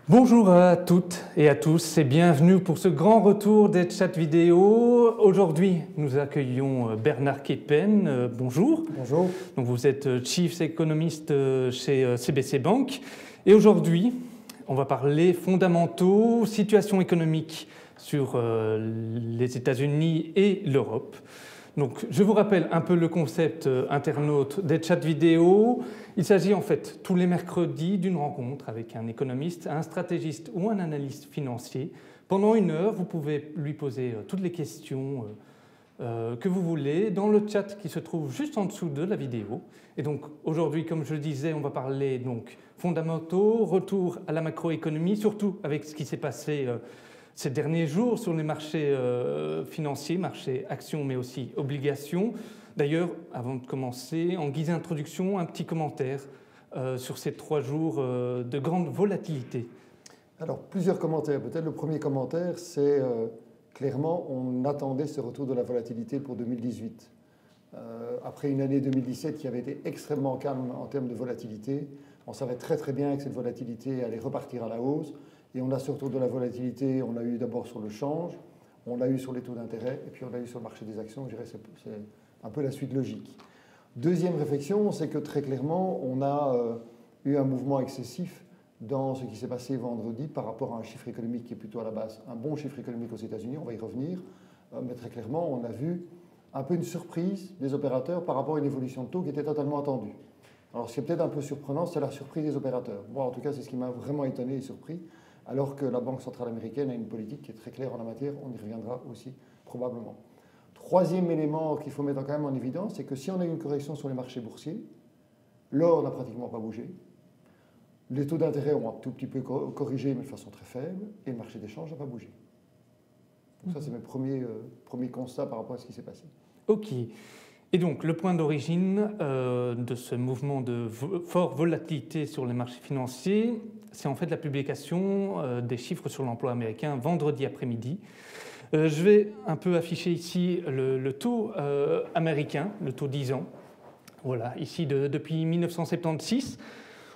Bonjour à toutes et à tous et bienvenue pour ce grand retour des chats vidéo. Aujourd'hui, nous accueillons Bernard Keppen. Bonjour. Bonjour. Donc vous êtes Chief Economist chez CBC Bank. Et aujourd'hui, on va parler fondamentaux, situation économique sur les États-Unis et l'Europe. Donc, je vous rappelle un peu le concept internaute des chats vidéo. Il s'agit en fait tous les mercredis d'une rencontre avec un économiste, un stratégiste ou un analyste financier. Pendant 1 heure, vous pouvez lui poser toutes les questions que vous voulez dans le chat qui se trouve juste en dessous de la vidéo. Et donc aujourd'hui, comme je le disais, on va parler donc fondamentaux, retour à la macroéconomie, surtout avec ce qui s'est passé ces derniers jours sur les marchés financiers, marchés actions mais aussi obligations. D'ailleurs, avant de commencer, en guise d'introduction, un petit commentaire sur ces 3 jours de grande volatilité. Alors, plusieurs commentaires. Peut-être le premier commentaire, c'est clairement, on attendait ce retour de la volatilité pour 2018. Après une année 2017 qui avait été extrêmement calme en termes de volatilité, on savait très très bien que cette volatilité allait repartir à la hausse. Et on a ce retour de la volatilité, on l'a eu d'abord sur le change, on l'a eu sur les taux d'intérêt, et puis on l'a eu sur le marché des actions. Je dirais que c'est un peu la suite logique. Deuxième réflexion, c'est que très clairement, on a eu un mouvement excessif dans ce qui s'est passé vendredi par rapport à un chiffre économique qui est plutôt à la base un bon chiffre économique aux États-Unis, on va y revenir, mais très clairement, on a vu un peu une surprise des opérateurs par rapport à une évolution de taux qui était totalement attendue. Alors, ce qui est peut-être un peu surprenant, c'est la surprise des opérateurs. Moi, en tout cas, c'est ce qui m'a vraiment étonné et surpris, alors que la Banque centrale américaine a une politique qui est très claire en la matière, on y reviendra aussi probablement. Troisième élément qu'il faut mettre quand même en évidence, c'est que si on a eu une correction sur les marchés boursiers, l'or n'a pratiquement pas bougé, les taux d'intérêt ont un tout petit peu corrigé, mais de façon très faible, et le marché des changes n'a pas bougé. Donc ça, c'est mes premiers constats par rapport à ce qui s'est passé. Ok. Et donc, le point d'origine de ce mouvement de forte volatilité sur les marchés financiers, c'est en fait la publication des chiffres sur l'emploi américain vendredi après-midi. Je vais un peu afficher ici le taux américain, le taux 10 ans. Voilà, ici depuis 1976,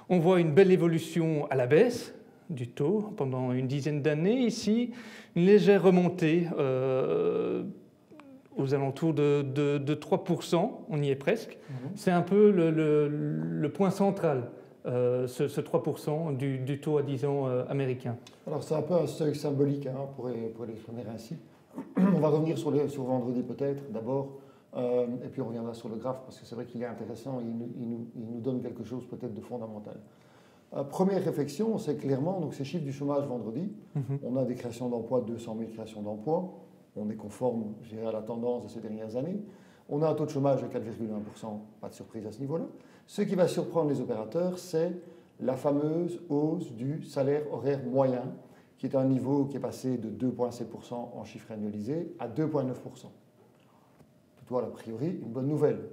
on voit une belle évolution à la baisse du taux pendant une dizaine d'années. Ici, une légère remontée aux alentours de 3%, on y est presque. C'est un peu le point central, ce 3% du taux à 10 ans américain. Alors c'est un peu un seuil symbolique, pour l'exprimer ainsi. On va revenir sur vendredi peut-être d'abord, et puis on reviendra sur le graphe, parce que c'est vrai qu'il est intéressant, il nous donne quelque chose peut-être de fondamental. Première réflexion, c'est clairement donc, ces chiffres du chômage vendredi. On a des créations d'emplois, 200 000 créations d'emplois. On est conforme, je dirais, à la tendance de ces dernières années. On a un taux de chômage de 4,1%, pas de surprise à ce niveau-là. Ce qui va surprendre les opérateurs, c'est la fameuse hausse du salaire horaire moyen, qui est un niveau qui est passé de 2,7% en chiffre annualisé à 2,9%. Toutefois, a priori, une bonne nouvelle.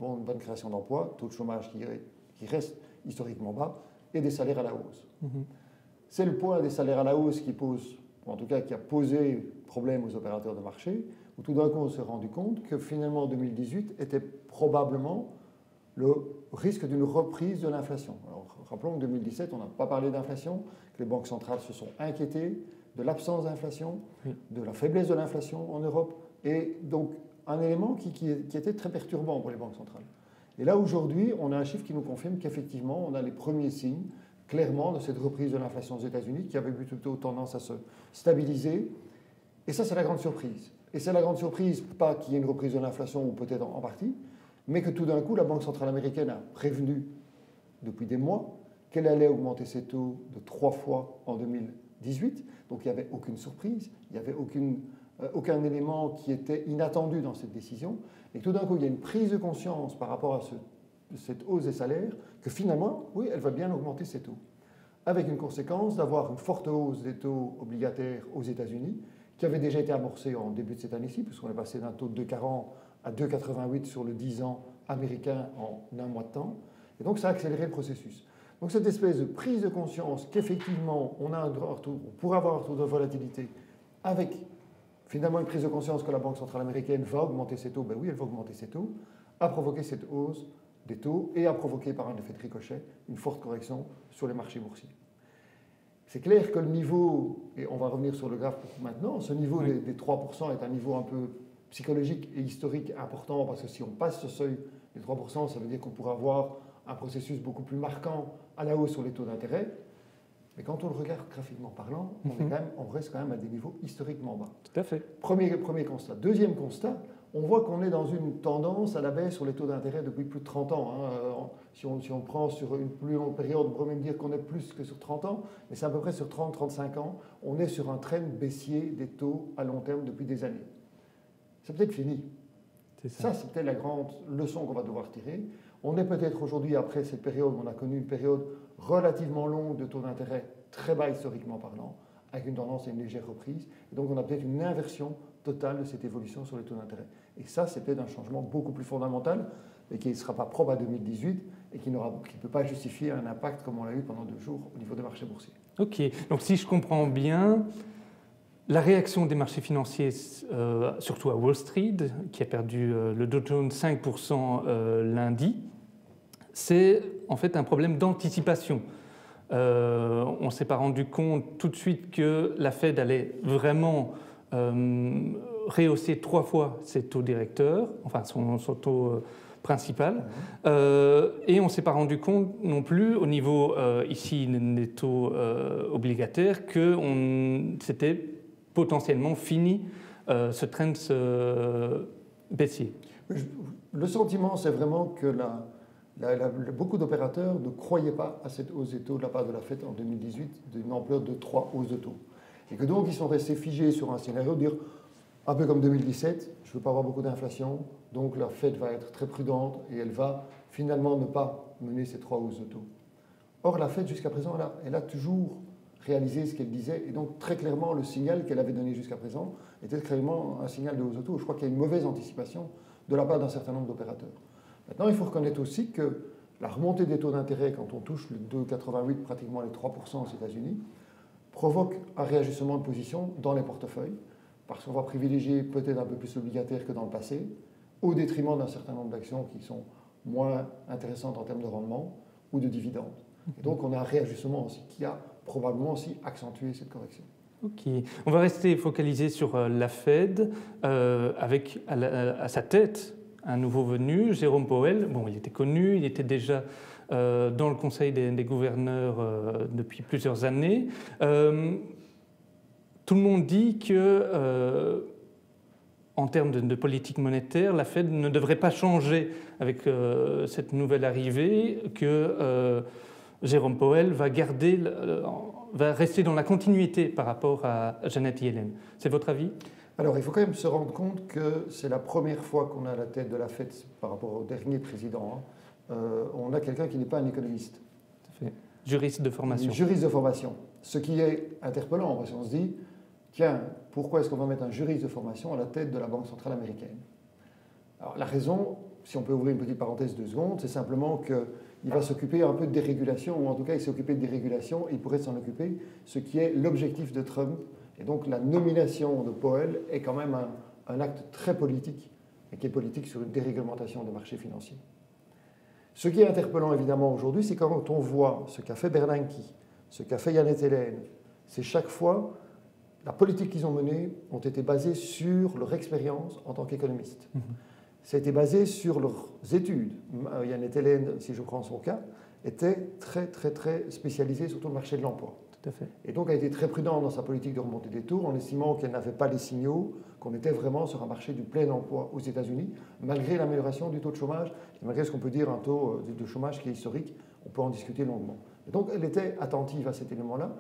Bon, une bonne création d'emplois, taux de chômage qui reste historiquement bas, et des salaires à la hausse. C'est le point des salaires à la hausse qui pose, ou en tout cas qui a posé problème aux opérateurs de marché, où tout d'un coup on s'est rendu compte que finalement 2018 était probablement le risque d'une reprise de l'inflation. Alors rappelons que 2017, on n'a pas parlé d'inflation, que les banques centrales se sont inquiétées de l'absence d'inflation, de la faiblesse de l'inflation en Europe, et donc un élément qui était très perturbant pour les banques centrales. Et là aujourd'hui, on a un chiffre qui nous confirme qu'effectivement, on a les premiers signes clairement de cette reprise de l'inflation aux États-Unis qui avait plutôt tendance à se stabiliser. Et ça, c'est la grande surprise. Et c'est la grande surprise, pas qu'il y ait une reprise de l'inflation, ou peut-être en partie, mais que tout d'un coup, la Banque centrale américaine a prévenu depuis des mois qu'elle allait augmenter ses taux de 3 fois en 2018. Donc il n'y avait aucune surprise, il n'y avait aucun élément qui était inattendu dans cette décision. Et tout d'un coup, il y a une prise de conscience par rapport à cette hausse des salaires que finalement, oui, elle va bien augmenter ses taux. Avec une conséquence d'avoir une forte hausse des taux obligataires aux États-Unis, qui avait déjà été amorcée en début de cette année-ci, puisqu'on est passé d'un taux de 2,40 à 2,88 sur le 10 ans américain en un mois de temps. Et donc ça a accéléré le processus. Donc cette espèce de prise de conscience qu'effectivement on pourrait avoir un retour de volatilité avec finalement une prise de conscience que la Banque centrale américaine va augmenter ses taux, ben oui, elle va augmenter ses taux, a provoqué cette hausse des taux et a provoqué par un effet de ricochet une forte correction sur les marchés boursiers. C'est clair que le niveau, et on va revenir sur le graphe maintenant, ce niveau des 3% est un niveau un peu psychologique et historique important, parce que si on passe ce seuil des 3%, ça veut dire qu'on pourra avoir un processus beaucoup plus marquant à la hausse sur les taux d'intérêt. Mais quand on le regarde graphiquement parlant, on reste quand même à des niveaux historiquement bas. Tout à fait. Premier constat. Deuxième constat, on voit qu'on est dans une tendance à la baisse sur les taux d'intérêt depuis plus de 30 ans. Si on prend sur une plus longue période, on pourrait même dire qu'on est plus que sur 30 ans, mais c'est à peu près sur 30-35 ans. On est sur un trend baissier des taux à long terme depuis des années. C'est peut-être fini. Ça, c'est peut-être la grande leçon qu'on va devoir tirer. On est peut-être aujourd'hui, après cette période, on a connu une période relativement longue de taux d'intérêt très bas historiquement parlant, avec une tendance à une légère reprise. Et donc on a peut-être une inversion totale de cette évolution sur les taux d'intérêt. Et ça, c'est peut-être un changement beaucoup plus fondamental, et qui ne sera pas probe à 2018, et qui ne peut pas justifier un impact comme on l'a eu pendant 2 jours au niveau des marchés boursiers. Ok, donc si je comprends bien, la réaction des marchés financiers, surtout à Wall Street, qui a perdu le Dow Jones 5% lundi, c'est en fait un problème d'anticipation. On ne s'est pas rendu compte tout de suite que la Fed allait vraiment rehausser 3 fois ses taux directeurs, enfin son taux principal, et on ne s'est pas rendu compte non plus au niveau ici des taux obligataires que c'était potentiellement fini ce trend baissier. Le sentiment, c'est vraiment que beaucoup d'opérateurs ne croyaient pas à cette hausse des taux de la part de la Fed en 2018 d'une ampleur de 3 hausses de taux. Et que donc ils sont restés figés sur un scénario de dire, un peu comme 2017, je ne veux pas avoir beaucoup d'inflation, donc la Fed va être très prudente et elle va finalement ne pas mener ces 3 hausses de taux. Or, la Fed, jusqu'à présent, elle a toujours réalisé ce qu'elle disait, et donc très clairement, le signal qu'elle avait donné jusqu'à présent était clairement un signal de hausse de taux. Je crois qu'il y a une mauvaise anticipation de la part d'un certain nombre d'opérateurs. Maintenant, il faut reconnaître aussi que la remontée des taux d'intérêt, quand on touche le 2,88, pratiquement les 3% aux États-Unis, provoque un réajustement de position dans les portefeuilles, parce qu'on va privilégier peut-être un peu plus l'obligataire que dans le passé, au détriment d'un certain nombre d'actions qui sont moins intéressantes en termes de rendement ou de dividendes. Et donc, on a un réajustement aussi qui a probablement aussi accentué cette correction. Ok, on va rester focalisé sur la Fed, avec à sa tête un nouveau venu, Jérôme Powell. Bon, il était connu, il était déjà dans le Conseil des gouverneurs depuis plusieurs années. Tout le monde dit que, en termes de politique monétaire, la Fed ne devrait pas changer avec cette nouvelle arrivée, que Jérôme Powell va rester dans la continuité par rapport à Janet Yellen. C'est votre avis ? Alors, il faut quand même se rendre compte que c'est la première fois qu'on a à la tête de la Fed par rapport au dernier président. On a quelqu'un qui n'est pas un économiste. Tout à fait. Juriste de formation. Juriste de formation. Ce qui est interpellant, parce qu'on se dit, tiens, pourquoi est-ce qu'on va mettre un juriste de formation à la tête de la Banque centrale américaine ? Alors, la raison, si on peut ouvrir une petite parenthèse 2 secondes, c'est simplement qu'il va s'occuper un peu de dérégulation, ou en tout cas, il s'est occupé de dérégulation, et il pourrait s'en occuper, ce qui est l'objectif de Trump. Et donc, la nomination de Powell est quand même un acte très politique, et qui est politique sur une déréglementation des marchés financiers. Ce qui est interpellant, évidemment, aujourd'hui, c'est quand on voit ce qu'a fait Bernanke, ce qu'a fait Janet Yellen, c'est chaque fois, la politique qu'ils ont menée ont été basées sur leur expérience en tant qu'économistes. Ça a été basé sur leurs études. Janet Yellen, si je prends son cas, était très, très, très spécialisée sur tout le marché de l'emploi. Tout à fait. Et donc, elle a été très prudente dans sa politique de remontée des taux, en estimant qu'elle n'avait pas les signaux, qu'on était vraiment sur un marché du plein emploi aux États-Unis, malgré l'amélioration du taux de chômage, et malgré ce qu'on peut dire un taux de chômage qui est historique, on peut en discuter longuement. Et donc, elle était attentive à cet élément-là,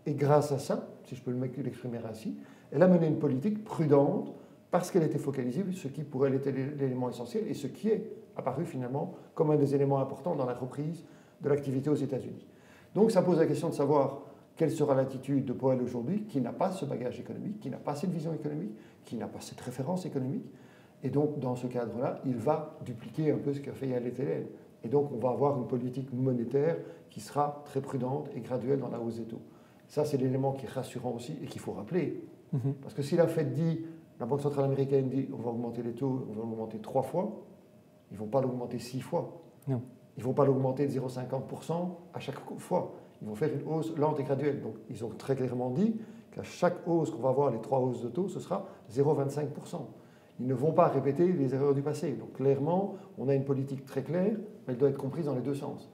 et grâce à ça, si je peux l'exprimer ainsi, elle a mené une politique prudente, parce qu'elle était focalisée sur ce qui pour elle était l'élément essentiel, et ce qui est apparu finalement comme un des éléments importants dans la reprise de l'activité aux États-Unis. Donc, ça pose la question de savoir quelle sera l'attitude de Powell aujourd'hui, qui n'a pas ce bagage économique, qui n'a pas cette vision économique, qui n'a pas cette référence économique. Et donc, dans ce cadre-là, il va dupliquer un peu ce qu'a fait Janet Yellen. Et donc, on va avoir une politique monétaire qui sera très prudente et graduelle dans la hausse des taux. Ça, c'est l'élément qui est rassurant aussi et qu'il faut rappeler. Parce que si la Fed dit, la Banque centrale américaine dit, on va augmenter les taux, on va l'augmenter 3 fois, ils ne vont pas l'augmenter 6 fois. Non. Ils ne vont pas l'augmenter de 0,50% à chaque fois. ils vont faire une hausse lente et graduelle. Donc ils ont très clairement dit qu'à chaque hausse qu'on va avoir, les 3 hausses de taux, ce sera 0,25%. Ils ne vont pas répéter les erreurs du passé. Donc clairement, on a une politique très claire, mais elle doit être comprise dans les deux sens.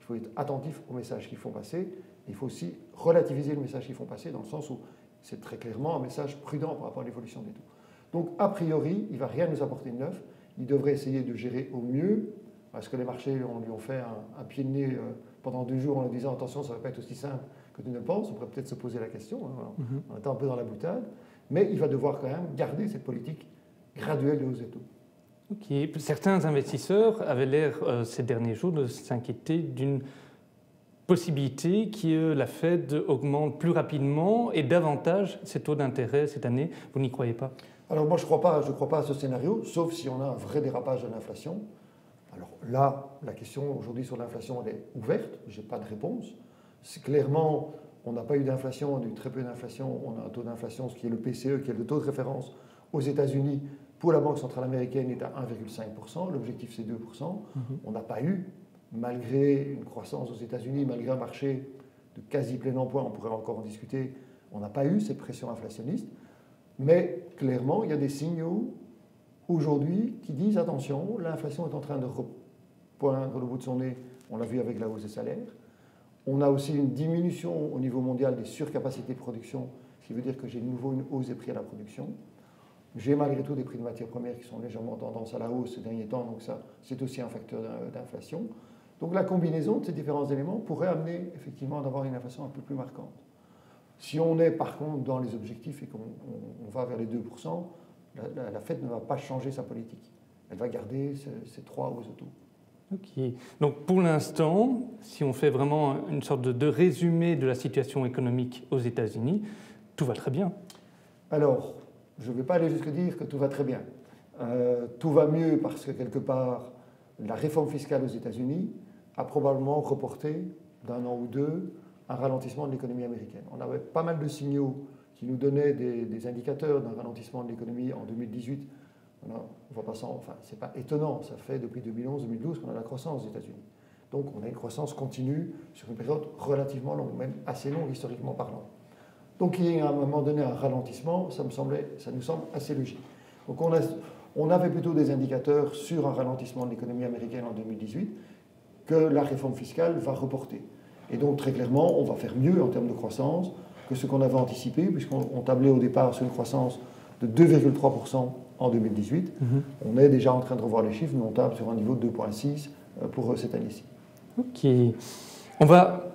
Il faut être attentif aux messages qu'ils font passer. Il faut aussi relativiser le message qu'ils font passer dans le sens où c'est très clairement un message prudent par rapport à l'évolution des taux. Donc a priori, il ne va rien nous apporter de neuf. Il devrait essayer de gérer au mieux, parce que les marchés lui ont fait un pied de nez pendant 2 jours en lui disant attention, ça ne va pas être aussi simple que tu ne le penses. On pourrait peut-être se poser la question. Hein. On était un peu dans la boutade. Mais il va devoir quand même garder cette politique graduelle de hausse des taux. Okay. Certains investisseurs avaient l'air ces derniers jours de s'inquiéter d'une possibilité que la Fed augmente plus rapidement et davantage ses taux d'intérêt cette année. Vous n'y croyez pas? Alors moi, je ne crois pas à ce scénario, sauf si on a un vrai dérapage de l'inflation. Alors là, la question aujourd'hui sur l'inflation, elle est ouverte. Je n'ai pas de réponse. Clairement, on n'a pas eu d'inflation, on a eu très peu d'inflation. On a un taux d'inflation, ce qui est le PCE, qui est le taux de référence aux États-Unis, pour la Banque centrale américaine, est à 1,5%. L'objectif, c'est 2%. On n'a pas eu, malgré une croissance aux États-Unis, malgré un marché de quasi plein emploi, on pourrait encore en discuter, on n'a pas eu cette pression inflationniste. Mais clairement, il y a des signaux aujourd'hui qui disent attention, l'inflation est en train de poindre le bout de son nez. On l'a vu avec la hausse des salaires. On a aussi une diminution au niveau mondial des surcapacités de production, ce qui veut dire que j'ai de nouveau une hausse des prix à la production. J'ai malgré tout des prix de matières premières qui sont légèrement en tendance à la hausse ces derniers temps, donc ça, c'est aussi un facteur d'inflation. Donc la combinaison de ces différents éléments pourrait amener effectivement à avoir une inflation un peu plus marquante. Si on est par contre dans les objectifs et qu'on va vers les 2%, la Fed ne va pas changer sa politique. Elle va garder ces 3 hausses de taux. Ok. Donc pour l'instant, si on fait vraiment une sorte de résumé de la situation économique aux États-Unis, tout va très bien. Alors, je ne vais pas aller jusqu'à dire que tout va très bien. Tout va mieux parce que quelque part, la réforme fiscale aux États-Unis a probablement reporté d'1 an ou 2 un ralentissement de l'économie américaine. On avait pas mal de signaux qui nous donnaient des indicateurs d'un ralentissement de l'économie en 2018. On voit pas ça, enfin, c'est pas étonnant, ça fait depuis 2011-2012 qu'on a la croissance aux États-Unis. Donc on a une croissance continue sur une période relativement longue, même assez longue historiquement parlant. Donc il y a à un moment donné un ralentissement, ça nous semble assez logique. Donc on avait plutôt des indicateurs sur un ralentissement de l'économie américaine en 2018 que la réforme fiscale va reporter. Et donc très clairement, on va faire mieux en termes de croissance que ce qu'on avait anticipé, puisqu'on tablait au départ sur une croissance de 2,3% en 2018. On est déjà en train de revoir les chiffres, mais on table sur un niveau de 2,6% pour cette année-ci. Ok. On va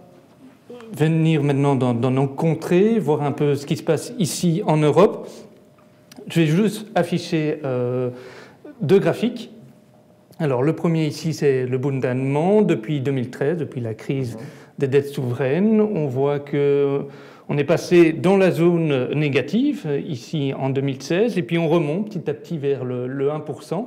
venir maintenant dans nos contrées, voir un peu ce qui se passe ici en Europe. Je vais juste afficher 2 graphiques. Alors le premier ici, c'est le Bund allemand depuis 2013, depuis la crise des dettes souveraines. On voit qu'on est passé dans la zone négative, ici en 2016, et puis on remonte petit à petit vers le 1%.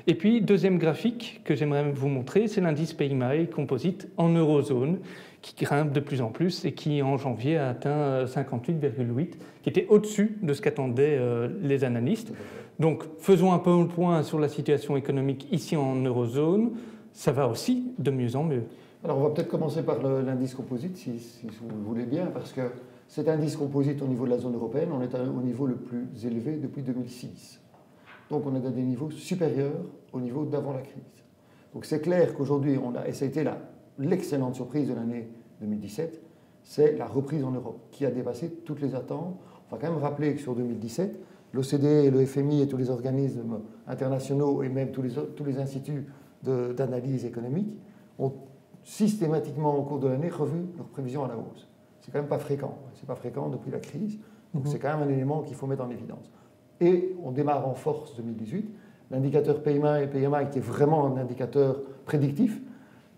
Et puis, deuxième graphique que j'aimerais vous montrer, c'est l'indice PMI composite en eurozone, qui grimpe de plus en plus et qui, en janvier, a atteint 58,8, qui était au-dessus de ce qu'attendaient les analystes. Donc, faisons un peu le point sur la situation économique ici en eurozone. Ça va aussi de mieux en mieux. Alors, on va peut-être commencer par l'indice composite, si vous le voulez bien, parce que cet indice composite au niveau de la zone européenne, on est au niveau le plus élevé depuis 2006. Donc, on est à des niveaux supérieurs au niveau d'avant la crise. Donc, c'est clair qu'aujourd'hui, et ça a été l'excellente surprise de l'année 2017, c'est la reprise en Europe, qui a dépassé toutes les attentes. On va quand même rappeler que sur 2017, l'OCDE et le FMI et tous les organismes internationaux et même tous les instituts d'analyse économique ont systématiquement au cours de l'année revu leurs prévisions à la hausse. C'est quand même pas fréquent. C'est pas fréquent depuis la crise. Donc c'est quand même un élément qu'il faut mettre en évidence. Et on démarre en force 2018. L'indicateur PMI qui est vraiment un indicateur prédictif.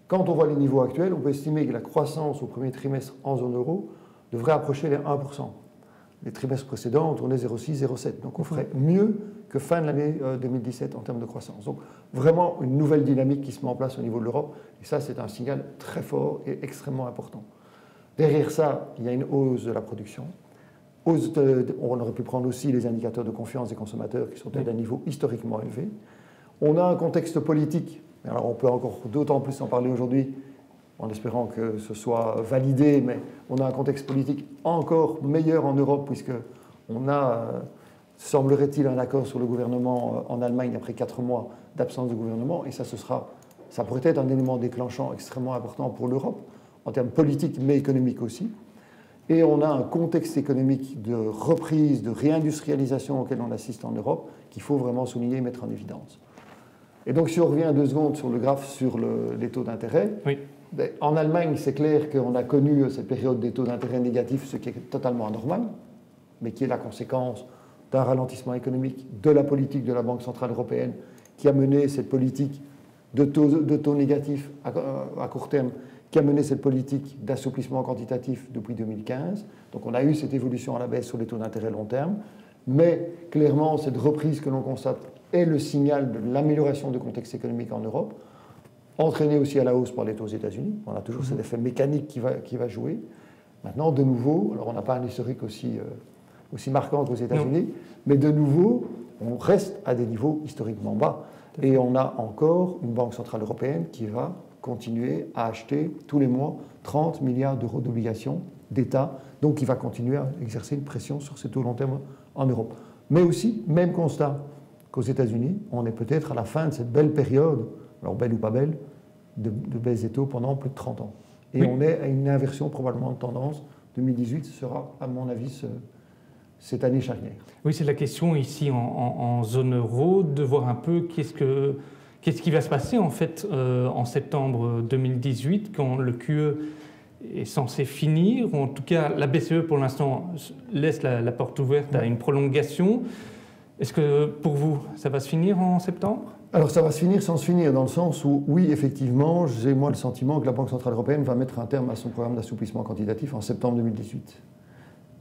Quand on voit les niveaux actuels, on peut estimer que la croissance au premier trimestre en zone euro devrait approcher les 1%. Les trimestres précédents, on tournait 0,6, 0,7. Donc on ferait mieux que fin de l'année 2017 en termes de croissance. Donc vraiment une nouvelle dynamique qui se met en place au niveau de l'Europe. Et ça, c'est un signal très fort et extrêmement important. Derrière ça, il y a une hausse de la production. On aurait pu prendre aussi les indicateurs de confiance des consommateurs qui sont à un niveau historiquement élevé. On a un contexte politique, alors on peut encore d'autant plus en parler aujourd'hui, en espérant que ce soit validé, mais on a un contexte politique encore meilleur en Europe, puisqu'on a, semblerait-il, un accord sur le gouvernement en Allemagne après 4 mois d'absence de gouvernement, et ça pourrait être un élément déclenchant extrêmement important pour l'Europe, en termes politiques, mais économiques aussi. Et on a un contexte économique de reprise, de réindustrialisation auquel on assiste en Europe, qu'il faut vraiment souligner et mettre en évidence. Et donc, si on revient 2 secondes sur le graphe sur les taux d'intérêt, oui. En Allemagne, c'est clair qu'on a connu cette période des taux d'intérêt négatifs, ce qui est totalement anormal, mais qui est la conséquence d'un ralentissement économique, de la politique de la Banque centrale européenne, qui a mené cette politique de taux négatifs à court terme, qui a mené cette politique d'assouplissement quantitatif depuis 2015. Donc on a eu cette évolution à la baisse sur les taux d'intérêt long terme, mais clairement, cette reprise que l'on constate est le signal de l'amélioration du contexte économique en Europe, entraîné aussi à la hausse par les taux aux États-Unis. On a toujours cet effet mécanique qui va jouer. Maintenant, de nouveau, alors on n'a pas un historique aussi marquant qu'aux États-Unis, mais de nouveau, on reste à des niveaux historiquement bas. Et on a encore une Banque centrale européenne qui va continuer à acheter tous les mois 30 milliards d'euros d'obligations d'État, donc qui va continuer à exercer une pression sur ces taux long terme en Europe. Mais aussi, même constat qu'aux États-Unis, on est peut-être à la fin de cette belle période, alors belle ou pas belle, de baisse des taux pendant plus de 30 ans. Et on est à une inversion probablement de tendance. 2018 sera, à mon avis, cette année charnière. Oui, c'est la question ici en zone euro, de voir un peu qu'est-ce qui va se passer en fait en septembre 2018 quand le QE est censé finir, ou en tout cas la BCE pour l'instant laisse la porte ouverte à une prolongation. Est-ce que pour vous, ça va se finir en septembre ? Alors ça va se finir sans se finir, dans le sens où, oui, effectivement, j'ai moi le sentiment que la Banque centrale européenne va mettre un terme à son programme d'assouplissement quantitatif en septembre 2018.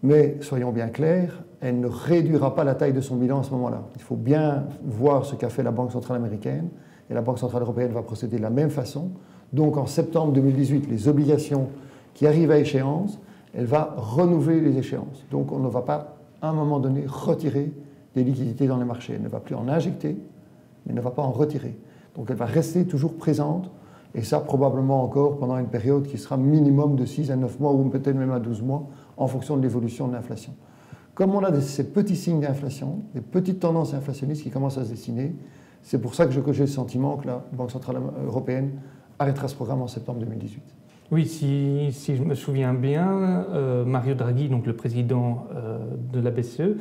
Mais soyons bien clairs, elle ne réduira pas la taille de son bilan à ce moment-là. Il faut bien voir ce qu'a fait la Banque centrale américaine, et la Banque centrale européenne va procéder de la même façon. Donc en septembre 2018, les obligations qui arrivent à échéance, elle va renouveler les échéances. Donc on ne va pas, à un moment donné, retirer des liquidités dans les marchés. Elle ne va plus en injecter, mais elle ne va pas en retirer. Donc elle va rester toujours présente, et ça probablement encore pendant une période qui sera minimum de 6 à 9 mois, ou peut-être même à 12 mois, en fonction de l'évolution de l'inflation. Comme on a ces petits signes d'inflation, des petites tendances inflationnistes qui commencent à se dessiner, c'est pour ça que j'ai le sentiment que la Banque centrale européenne arrêtera ce programme en septembre 2018. Oui, si je me souviens bien, Mario Draghi, donc le président de la BCE,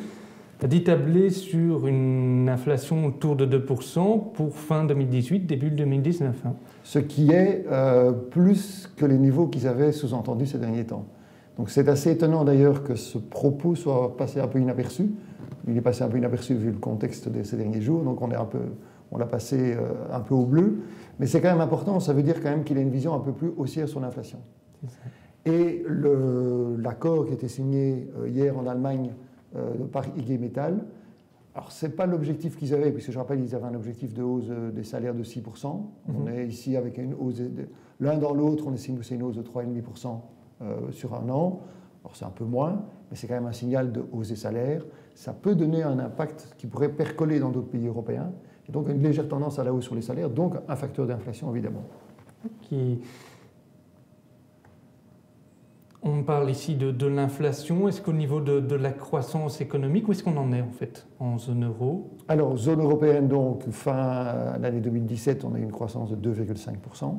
a dit tabler sur une inflation autour de 2% pour fin 2018, début 2019. Hein. Ce qui est plus que les niveaux qu'ils avaient sous-entendus ces derniers temps. Donc c'est assez étonnant d'ailleurs que ce propos soit passé un peu inaperçu. Il est passé un peu inaperçu vu le contexte de ces derniers jours, donc on l'a passé un peu au bleu. Mais c'est quand même important, ça veut dire quand même qu'il a une vision un peu plus haussière sur l'inflation. Et l'accord qui a été signé hier en Allemagne par IG Metall, alors ce n'est pas l'objectif qu'ils avaient, puisque je rappelle qu'ils avaient un objectif de hausse des salaires de 6%. On est ici avec une hausse, l'un dans l'autre, on estime que c'est une hausse de 3,5% sur un an. Alors c'est un peu moins, mais c'est quand même un signal de hausse des salaires. Ça peut donner un impact qui pourrait percoler dans d'autres pays européens. Et donc une légère tendance à la hausse sur les salaires, donc un facteur d'inflation évidemment. On parle ici de l'inflation. Est-ce qu'au niveau de la croissance économique, où est-ce qu'on en est en fait en zone euro ? Alors zone européenne, donc fin l'année 2017, on a eu une croissance de 2,5%.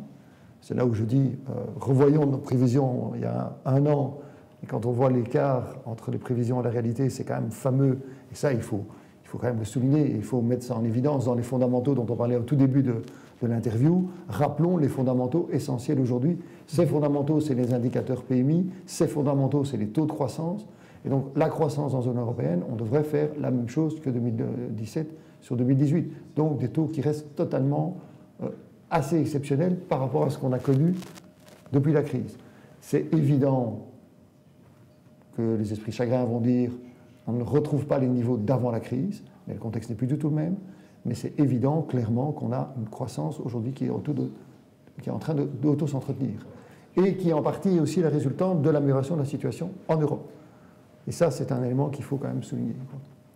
C'est là où je dis, revoyons nos prévisions il y a un an, et quand on voit l'écart entre les prévisions et la réalité, c'est quand même fameux, et ça il faut quand même le souligner, et il faut mettre ça en évidence dans les fondamentaux dont on parlait au tout début de l'interview. Rappelons les fondamentaux essentiels aujourd'hui. Ces fondamentaux, c'est les indicateurs PMI, ces fondamentaux, c'est les taux de croissance, et donc la croissance en zone européenne, on devrait faire la même chose que 2017 sur 2018, donc des taux qui restent totalement assez exceptionnel par rapport à ce qu'on a connu depuis la crise. C'est évident que les esprits chagrins vont dire on ne retrouve pas les niveaux d'avant la crise, mais le contexte n'est plus du tout le même. Mais c'est évident, clairement, qu'on a une croissance aujourd'hui qui est en train d'auto-s'entretenir. Et qui est en partie aussi la résultante de l'amélioration de la situation en Europe. Et ça, c'est un élément qu'il faut quand même souligner.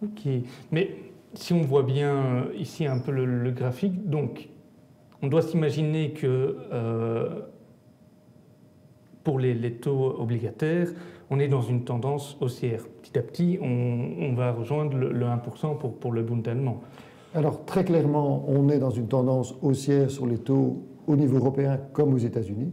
Ok. Mais si on voit bien ici un peu le graphique, donc on doit s'imaginer que pour les taux obligataires, on est dans une tendance haussière. Petit à petit, on va rejoindre le 1% pour le Bund allemand. Alors très clairement, on est dans une tendance haussière sur les taux au niveau européen comme aux États-Unis.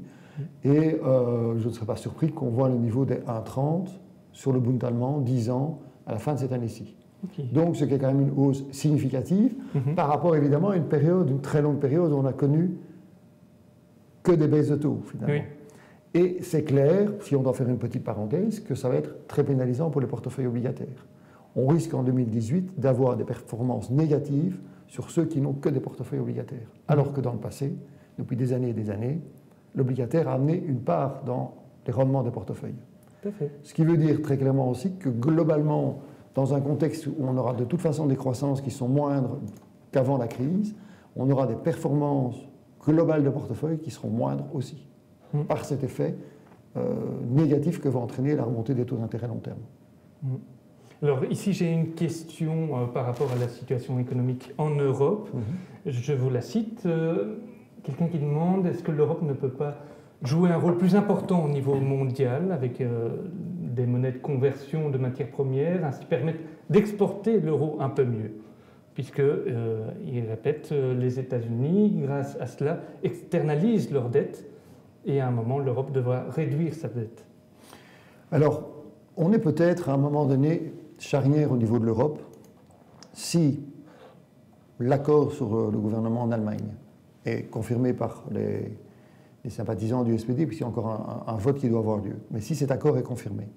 Et je ne serais pas surpris qu'on voit le niveau des 1,30 sur le Bund allemand 10 ans à la fin de cette année-ci. Okay. Donc ce qui est quand même une hausse significative par rapport évidemment à une très longue période où on n'a connu que des baisses de taux finalement. Oui. Et c'est clair, si on doit faire une petite parenthèse, que ça va être très pénalisant pour les portefeuilles obligataires. On risque en 2018 d'avoir des performances négatives sur ceux qui n'ont que des portefeuilles obligataires. Alors que dans le passé, depuis des années et des années, l'obligataire a amené une part dans les rendements des portefeuilles. Tout à fait. Ce qui veut dire très clairement aussi que globalement, dans un contexte où on aura de toute façon des croissances qui sont moindres qu'avant la crise, on aura des performances globales de portefeuille qui seront moindres aussi, par cet effet négatif que va entraîner la remontée des taux d'intérêt long terme. Alors ici j'ai une question par rapport à la situation économique en Europe. Je vous la cite. Quelqu'un qui demande est-ce que l'Europe ne peut pas jouer un rôle plus important au niveau mondial avec des monnaies de conversion de matières premières, ainsi permettre d'exporter l'euro un peu mieux, puisque, il répète, les États-Unis, grâce à cela, externalisent leurs dettes et à un moment l'Europe devra réduire sa dette. Alors, on est peut-être à un moment donné charnière au niveau de l'Europe si l'accord sur le gouvernement en Allemagne est confirmé par les sympathisants du SPD, puisqu'il y a encore un vote qui doit avoir lieu. Mais si cet accord est confirmé,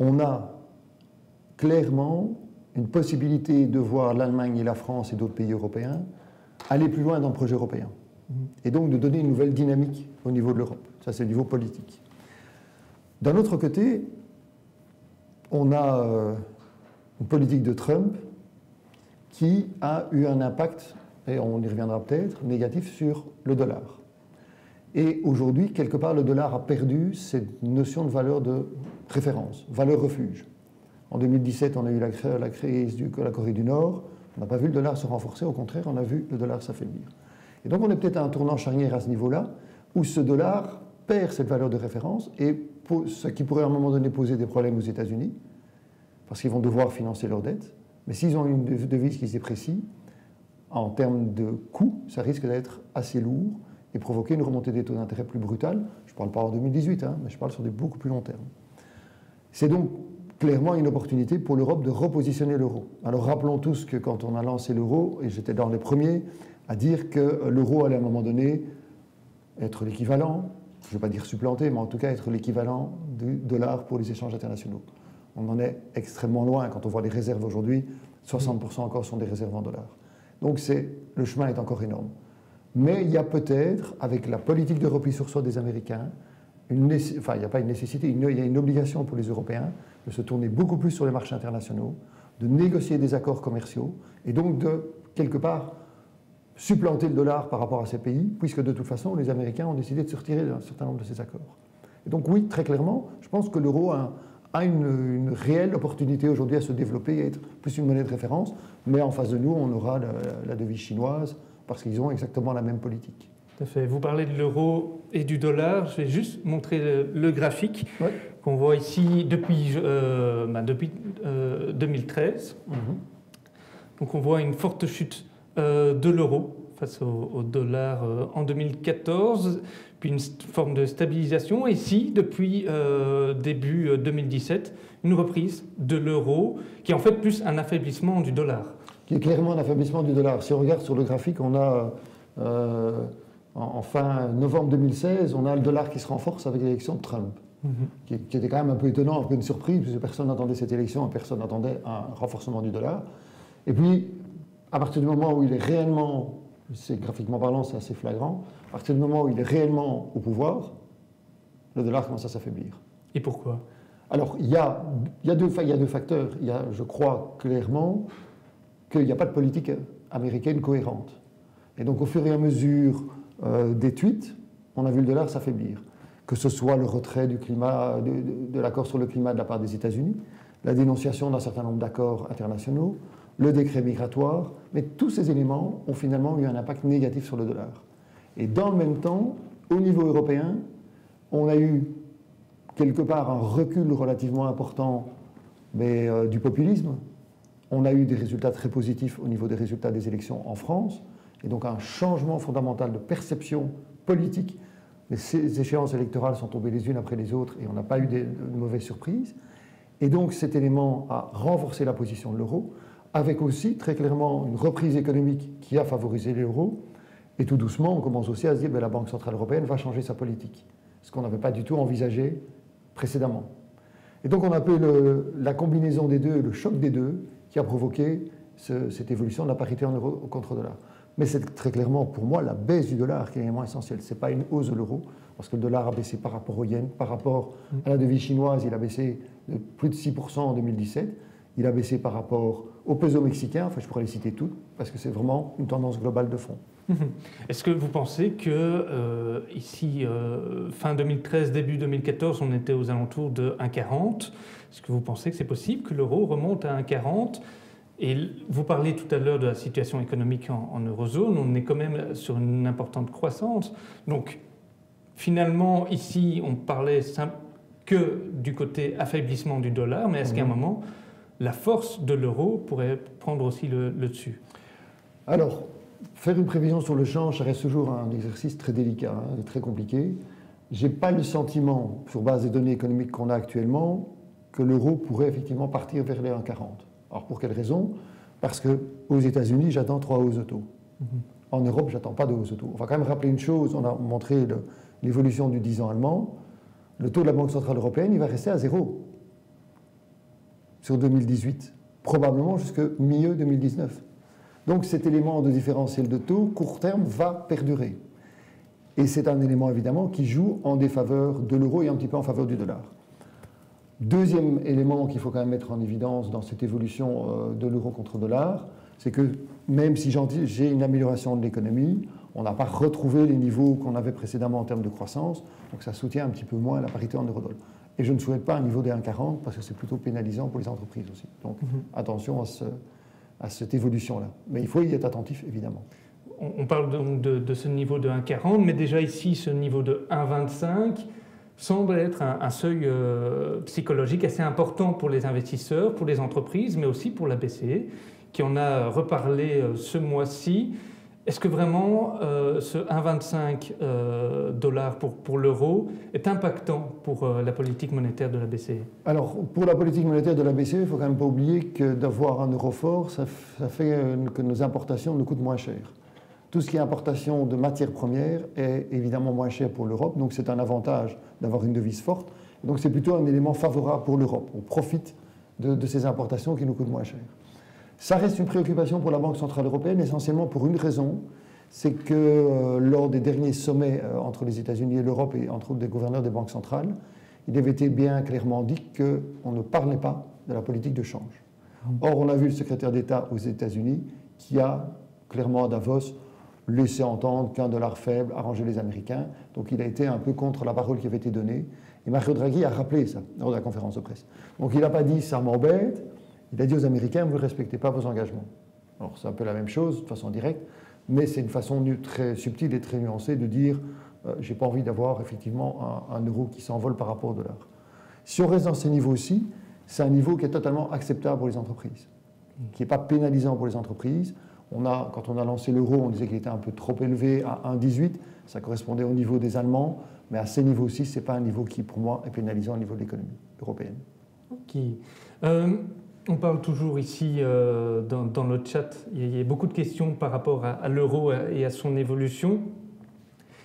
on a clairement une possibilité de voir l'Allemagne et la France et d'autres pays européens aller plus loin dans le projet européen. Et donc de donner une nouvelle dynamique au niveau de l'Europe. Ça, c'est le niveau politique. D'un autre côté, on a une politique de Trump qui a eu un impact, et on y reviendra peut-être, négatif sur le dollar. Et aujourd'hui, quelque part, le dollar a perdu cette notion de valeur de référence, valeur refuge. En 2017, on a eu la crise de la Corée du Nord. On n'a pas vu le dollar se renforcer, au contraire, on a vu le dollar s'affaiblir. Et donc, on est peut-être à un tournant charnière à ce niveau-là, où ce dollar perd cette valeur de référence, et ce qui pourrait à un moment donné poser des problèmes aux États-Unis, parce qu'ils vont devoir financer leurs dettes. Mais s'ils ont une devise qui se déprécie, en termes de coût, ça risque d'être assez lourd et provoquer une remontée des taux d'intérêt plus brutale. Je ne parle pas en 2018, mais je parle sur des beaucoup plus long terme. C'est donc clairement une opportunité pour l'Europe de repositionner l'euro. Alors rappelons tous que quand on a lancé l'euro, et j'étais dans les premiers à dire que l'euro allait à un moment donné être l'équivalent, je ne vais pas dire supplanter, mais en tout cas être l'équivalent du dollar pour les échanges internationaux. On en est extrêmement loin quand on voit les réserves aujourd'hui, 60% encore sont des réserves en dollars. Donc le chemin est encore énorme. Mais il y a peut-être, avec la politique de repli sur soi des Américains, il n'y a pas une nécessité, il y a une obligation pour les Européens de se tourner beaucoup plus sur les marchés internationaux, de négocier des accords commerciaux, et donc de, quelque part, supplanter le dollar par rapport à ces pays, puisque de toute façon, les Américains ont décidé de se retirer d'un certain nombre de ces accords. Et donc oui, très clairement, je pense que l'euro a une réelle opportunité aujourd'hui à se développer et à être plus une monnaie de référence, mais en face de nous, on aura la devise chinoise, parce qu'ils ont exactement la même politique. Tout à fait. Vous parlez de l'euro et du dollar. Je vais juste montrer le graphique qu'on voit ici depuis 2013. Donc on voit une forte chute de l'euro face au dollar en 2014, puis une forme de stabilisation. Et ici, depuis début 2017, une reprise de l'euro, qui est en fait plus un affaiblissement du dollar. Qui est clairement un affaiblissement du dollar. Si on regarde sur le graphique, on a en fin novembre 2016, on a le dollar qui se renforce avec l'élection de Trump, qui était quand même un peu étonnant, un peu une surprise, puisque personne n'attendait cette élection et personne n'attendait un renforcement du dollar. Et puis, à partir du moment où il est réellement, c'est graphiquement parlant, c'est assez flagrant, à partir du moment où il est réellement au pouvoir, le dollar commence à s'affaiblir. Et pourquoi? Alors, il y a deux facteurs. Il y a, je crois clairement, qu'il n'y a pas de politique américaine cohérente. Et donc, au fur et à mesure des tweets, on a vu le dollar s'affaiblir. Que ce soit le retrait du climat, de l'accord sur le climat de la part des États-Unis, la dénonciation d'un certain nombre d'accords internationaux, le décret migratoire, mais tous ces éléments ont finalement eu un impact négatif sur le dollar. Et dans le même temps, au niveau européen, On a eu quelque part un recul relativement important du populisme. On a eu des résultats très positifs au niveau des résultats des élections en France, et donc un changement fondamental de perception politique. Les échéances électorales sont tombées les unes après les autres et on n'a pas eu de mauvaises surprises. Et donc cet élément a renforcé la position de l'euro, avec aussi très clairement une reprise économique qui a favorisé l'euro. Et tout doucement, on commence aussi à se dire que la Banque Centrale Européenne va changer sa politique, ce qu'on n'avait pas du tout envisagé précédemment. Et donc on a un peu la combinaison des deux, le choc des deux, qui a provoqué cette évolution de la parité en euro contre dollar. Mais c'est très clairement, pour moi, la baisse du dollar qui est l'élément essentiel. Ce n'est pas une hausse de l'euro, parce que le dollar a baissé par rapport au yen, par rapport à la devise chinoise, il a baissé de plus de 6% en 2017. Il a baissé par rapport au peso mexicain, enfin je pourrais les citer toutes, parce que c'est vraiment une tendance globale de fond. Est-ce que vous pensez que ici, fin 2013, début 2014, on était aux alentours de 1,40 ? Est-ce que vous pensez que c'est possible que l'euro remonte à 1,40 ? Et vous parliez tout à l'heure de la situation économique en eurozone, on est quand même sur une importante croissance. Donc finalement, ici, on parlait que du côté affaiblissement du dollar, mais est-ce qu'à un moment, la force de l'euro pourrait prendre aussi le dessus? Alors, faire une prévision sur le change, ça reste toujours un exercice très délicat et très compliqué. Je n'ai pas le sentiment, sur base des données économiques qu'on a actuellement, que l'euro pourrait effectivement partir vers les 1,40. Alors pour quelle raison? Parce qu'aux États-Unis, j'attends 3 hausses de taux. En Europe, je n'attends pas de hausse de taux. On va quand même rappeler une chose, on a montré l'évolution du 10 ans allemand. Le taux de la Banque Centrale Européenne, il va rester à 0 sur 2018, probablement jusqu'au milieu 2019. Donc cet élément de différentiel de taux, court terme, va perdurer. Et c'est un élément évidemment qui joue en défaveur de l'euro et un petit peu en faveur du dollar. Deuxième élément qu'il faut quand même mettre en évidence dans cette évolution de l'euro contre le dollar, c'est que même si j'ai une amélioration de l'économie, on n'a pas retrouvé les niveaux qu'on avait précédemment en termes de croissance, donc ça soutient un petit peu moins la parité en euro-dollar. Et je ne souhaite pas un niveau des 1,40 parce que c'est plutôt pénalisant pour les entreprises aussi. Donc attention à cette évolution-là. Mais il faut y être attentif, évidemment. On parle donc de ce niveau de 1,40, mais déjà ici, ce niveau de 1,25 semble être un seuil psychologique assez important pour les investisseurs, pour les entreprises, mais aussi pour la BCE, qui en a reparlé ce mois-ci. Est-ce que vraiment ce 1,25 $ pour l'euro est impactant pour la politique monétaire de la BCE? Alors, pour la politique monétaire de la BCE, il ne faut quand même pas oublier que d'avoir un euro fort, ça fait que nos importations nous coûtent moins cher. Tout ce qui est importation de matières premières est évidemment moins cher pour l'Europe, donc c'est un avantage d'avoir une devise forte. Donc c'est plutôt un élément favorable pour l'Europe. On profite de ces importations qui nous coûtent moins cher. Ça reste une préoccupation pour la Banque Centrale Européenne, essentiellement pour une raison, c'est que lors des derniers sommets entre les États-Unis et l'Europe, et entre autres des gouverneurs des banques centrales, il avait été bien clairement dit qu'on ne parlait pas de la politique de change. Or, on a vu le secrétaire d'État aux États-Unis qui a clairement à Davos laissé entendre qu'un dollar faible arrangeait les Américains. Donc il a été un peu contre la parole qui avait été donnée. Et Mario Draghi a rappelé ça lors de la conférence de presse. Donc il n'a pas dit « ça m'embête », il a dit aux Américains « vous ne respectez pas vos engagements ». Alors c'est un peu la même chose de façon directe, mais c'est une façon très subtile et très nuancée de dire « j'ai pas envie d'avoir effectivement un euro qui s'envole par rapport au dollar ». Si on reste dans ces niveaux-ci, c'est un niveau qui est totalement acceptable pour les entreprises, qui n'est pas pénalisant pour les entreprises. Quand on a lancé l'euro, on disait qu'il était un peu trop élevé à 1,18. Ça correspondait au niveau des Allemands. Mais à ces niveaux-ci, ce n'est pas un niveau qui, pour moi, est pénalisant au niveau de l'économie européenne. Ok. On parle toujours ici, dans le chat, il y a beaucoup de questions par rapport à l'euro et à son évolution.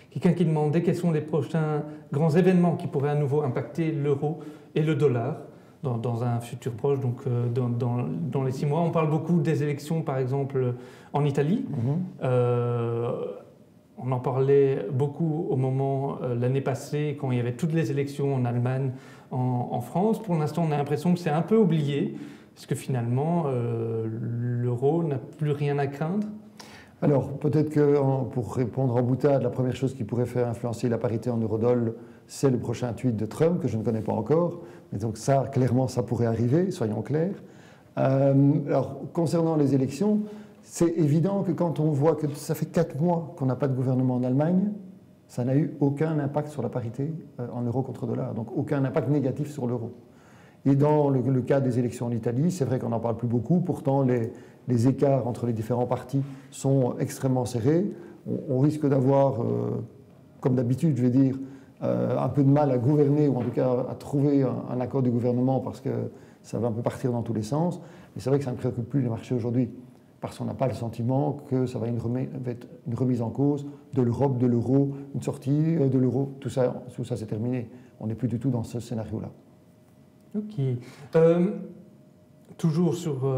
Quelqu'un qui demandait quels sont les prochains grands événements qui pourraient à nouveau impacter l'euro et le dollar dans un futur proche, donc dans les 6 mois. On parle beaucoup des élections, par exemple, en Italie. On en parlait beaucoup au moment, l'année passée, quand il y avait toutes les élections en Allemagne, en France. Pour l'instant, on a l'impression que c'est un peu oublié. Est-ce que finalement, l'euro n'a plus rien à craindre? Alors, peut-être que pour répondre en boutade, la première chose qui pourrait faire influencer la parité en euro-dollar, c'est le prochain tweet de Trump, que je ne connais pas encore. Mais donc ça, clairement, ça pourrait arriver, soyons clairs. Alors, concernant les élections, c'est évident que quand on voit que ça fait 4 mois qu'on n'a pas de gouvernement en Allemagne, ça n'a eu aucun impact sur la parité en euro contre dollar, donc aucun impact négatif sur l'euro. Et dans le cas des élections en Italie, c'est vrai qu'on n'en parle plus beaucoup, pourtant les écarts entre les différents partis sont extrêmement serrés. On risque d'avoir, comme d'habitude, je vais dire, un peu de mal à gouverner, ou en tout cas à trouver un accord du gouvernement, parce que ça va un peu partir dans tous les sens. Mais c'est vrai que ça ne préoccupe plus les marchés aujourd'hui, parce qu'on n'a pas le sentiment que ça va être une remise en cause de l'Europe, de l'euro, une sortie de l'euro. Tout ça c'est terminé. On n'est plus du tout dans ce scénario-là. Ok. Toujours sur